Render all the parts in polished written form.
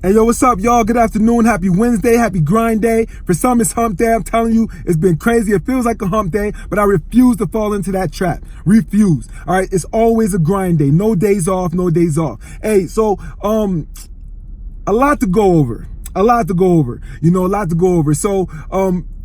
Hey, yo, what's up, y'all? Good afternoon. Happy Wednesday. Happy grind day. For some, it's hump day. I'm telling you, it's been crazy. It feels like a hump day, but I refuse to fall into that trap. Refuse. All right. It's always a grind day. No days off. No days off. Hey, so, a lot to go over. A lot to go over. So,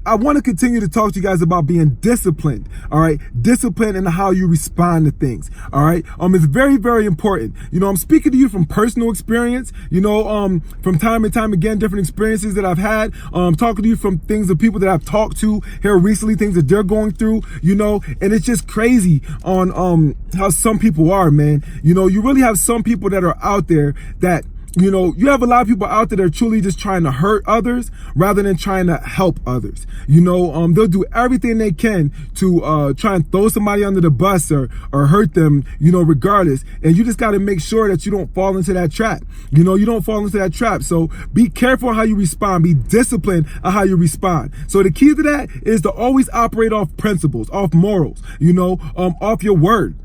I want to continue to talk to you guys about being disciplined, all right? Discipline in how you respond to things, all right? It's very, very important. I'm speaking to you from personal experience, from time and time again, different experiences that I've had, talking to you from things of people that I've talked to here recently, things that they're going through, and it's just crazy on how some people are, man. You really have some people that are out there that you have a lot of people out there that are truly just trying to hurt others rather than trying to help others. They'll do everything they can to try and throw somebody under the bus or hurt them, regardless. And you just got to make sure that you don't fall into that trap. You don't fall into that trap. So be careful how you respond. Be disciplined on how you respond. So the key to that is to always operate off principles, off morals, off your word.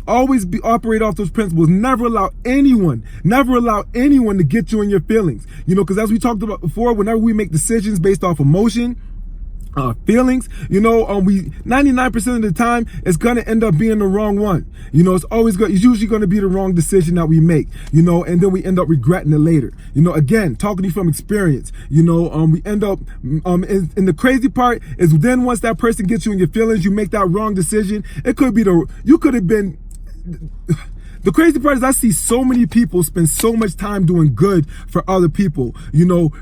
Always operate off those principles. Never allow anyone to get you in your feelings. Because as we talked about before, whenever we make decisions based off emotion, feelings, we 99% of the time it's gonna end up being the wrong one. It's usually gonna be the wrong decision that we make, and then we end up regretting it later. Again, talking to you from experience, we end up, and the crazy part is then once that person gets you in your feelings, you make that wrong decision. It could be you could have been. The crazy part is I see so many people spend so much time doing good for other people,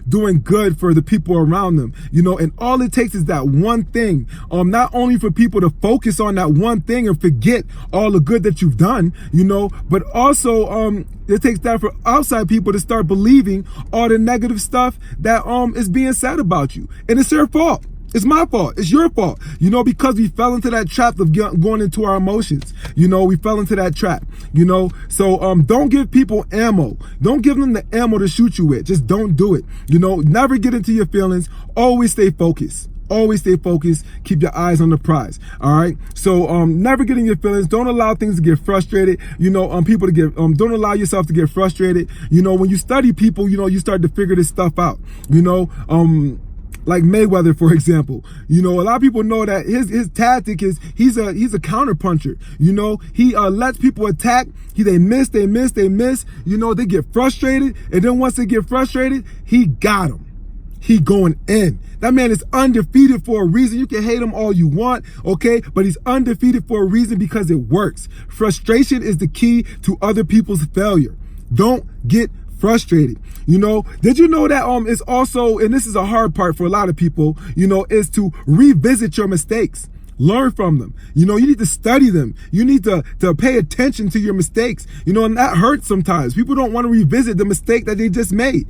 doing good for the people around them, and all it takes is that one thing, not only for people to focus on that one thing and forget all the good that you've done, but also, it takes that for outside people to start believing all the negative stuff that, is being said about you. And it's your fault. It's my fault. It's your fault. Because we fell into that trap of going into our emotions. We fell into that trap. So don't give people ammo. Don't give them the ammo to shoot you with. Just don't do it. Never get into your feelings. Always stay focused. Always stay focused. Keep your eyes on the prize. All right. So never get in your feelings. Don't allow things to get frustrated. People to get don't allow yourself to get frustrated. When you study people, you start to figure this stuff out. Like Mayweather, for example, a lot of people know that his tactic is he's a counter puncher. He lets people attack. They miss. They get frustrated, and then once they get frustrated, he got them. He going in. That man is undefeated for a reason. You can hate him all you want, okay? But he's undefeated for a reason because it works. Frustration is the key to other people's failure. Don't get frustrated. Did you know that it's also, and this is a hard part for a lot of people, is to revisit your mistakes. Learn from them. You need to study them. You need to pay attention to your mistakes. And that hurts sometimes. People don't want to revisit the mistake that they just made.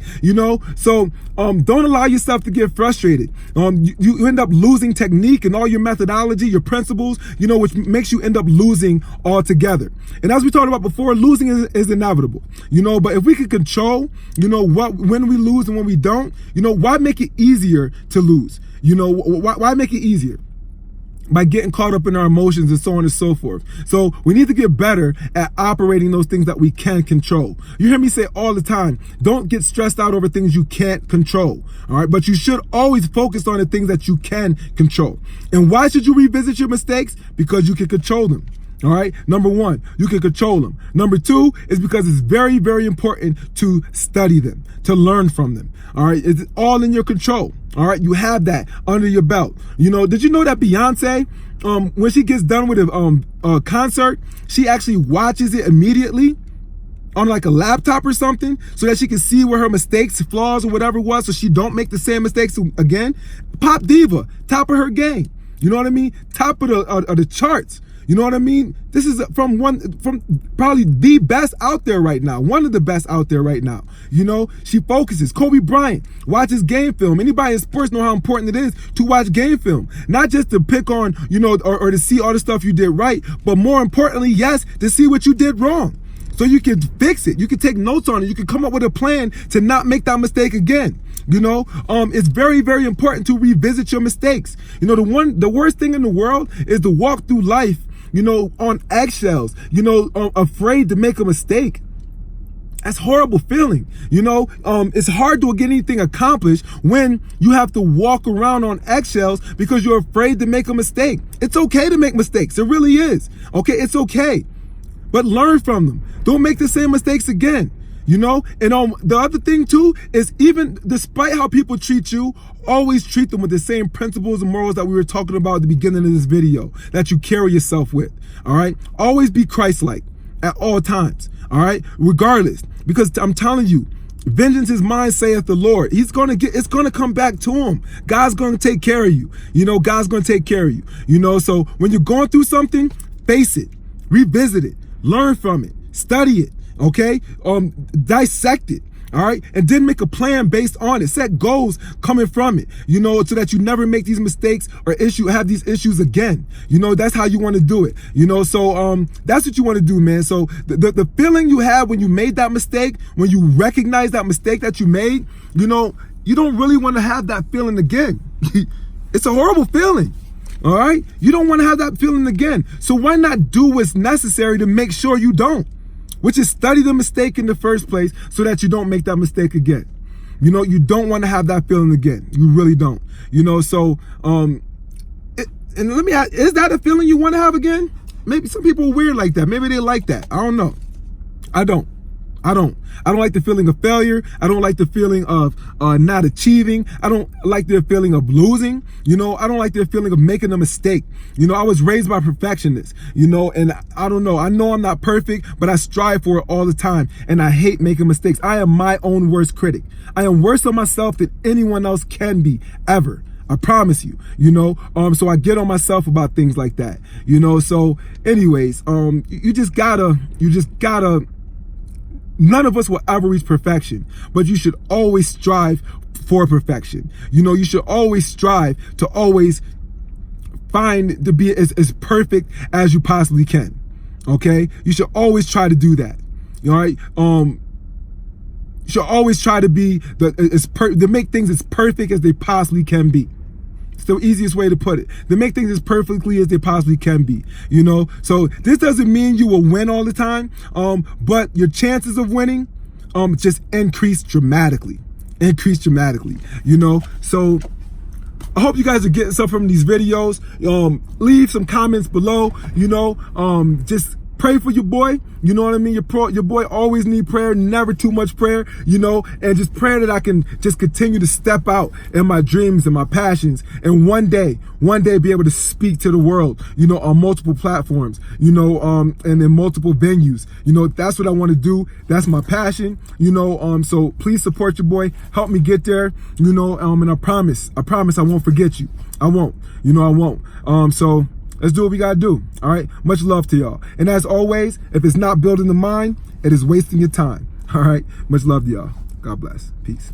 So don't allow yourself to get frustrated. You end up losing technique and all your methodology, your principles, which makes you end up losing altogether. And as we talked about before, losing is inevitable. But if we can control, when we lose and when we don't, why make it easier to lose? Why make it easier? By getting caught up in our emotions and so on and so forth. So we need to get better at operating those things that we can control. You hear me say all the time, don't get stressed out over things you can't control. All right. But you should always focus on the things that you can control. And why should you revisit your mistakes? Because you can control them. All right. Number one, you can control them. Number two is because it's very, very important to study them, to learn from them. All right. It's all in your control. All right. You have that under your belt. Did you know that Beyonce, when she gets done with a concert, she actually watches it immediately on like a laptop or something so that she can see where her mistakes, flaws, or whatever it was, so she don't make the same mistakes again? Pop diva, top of her game. You know what I mean? Top of the charts. You know what I mean? This is from probably the best out there right now. One of the best out there right now. She focuses. Kobe Bryant watches game film. Anybody in sports know how important it is to watch game film. Not just to pick on, or to see all the stuff you did right, but more importantly, yes, to see what you did wrong. So you can fix it. You can take notes on it. You can come up with a plan to not make that mistake again. It's very, very important to revisit your mistakes. The worst thing in the world is to walk through life, on eggshells, afraid to make a mistake. That's a horrible feeling. It's hard to get anything accomplished when you have to walk around on eggshells because you're afraid to make a mistake. It's okay to make mistakes. It really is. Okay, it's okay. But learn from them. Don't make the same mistakes again. And the other thing too is, even despite how people treat you, always treat them with the same principles and morals that we were talking about at the beginning of this video that you carry yourself with. All right. Always be Christ-like at all times. All right. Regardless, because I'm telling you, vengeance is mine, saith the Lord. It's going to come back to him. God's going to take care of you. God's going to take care of you. So when you're going through something, face it, revisit it, learn from it, study it. Okay, dissect it, all right, and then make a plan based on it. Set goals coming from it, so that you never make these mistakes or have these issues again. That's how you want to do it. So that's what you want to do, man. So the feeling you have when you made that mistake, when you recognize that mistake that you made, you don't really want to have that feeling again. It's a horrible feeling. All right, you don't want to have that feeling again. So why not do what's necessary to make sure you don't? Which is study the mistake in the first place so that you don't make that mistake again. You don't want to have that feeling again. You really don't. So and let me ask, is that a feeling you want to have again? Maybe some people are weird like that. Maybe they like that. I don't know. I don't like the feeling of failure. I don't like the feeling of not achieving. I don't like the feeling of losing. I don't like the feeling of making a mistake. I was raised by perfectionists, and I don't know. I know I'm not perfect, but I strive for it all the time. And I hate making mistakes. I am my own worst critic. I am worse on myself than anyone else can be ever. I promise you, so I get on myself about things like that, so anyways, you just gotta, none of us will ever reach perfection, but you should always strive for perfection. You should always strive to always find to be as perfect as you possibly can. Okay? You should always try to do that. All right? You should always try to be to make things as perfect as they possibly can be. It's the easiest way to put it. To make things as perfectly as they possibly can be. So this doesn't mean you will win all the time, but your chances of winning just increase dramatically. So I hope you guys are getting stuff from these videos. Leave some comments below. Just pray for your boy. You know what I mean? Your boy always need prayer, never too much prayer, and just pray that I can just continue to step out in my dreams and my passions, and one day be able to speak to the world, on multiple platforms, and in multiple venues. That's what I want to do. That's my passion, so please support your boy. Help me get there, and I promise I won't forget you. I won't, I won't. So let's do what we gotta do. All right. Much love to y'all. And as always, if it's not building the mind, it is wasting your time. All right. Much love to y'all. God bless. Peace.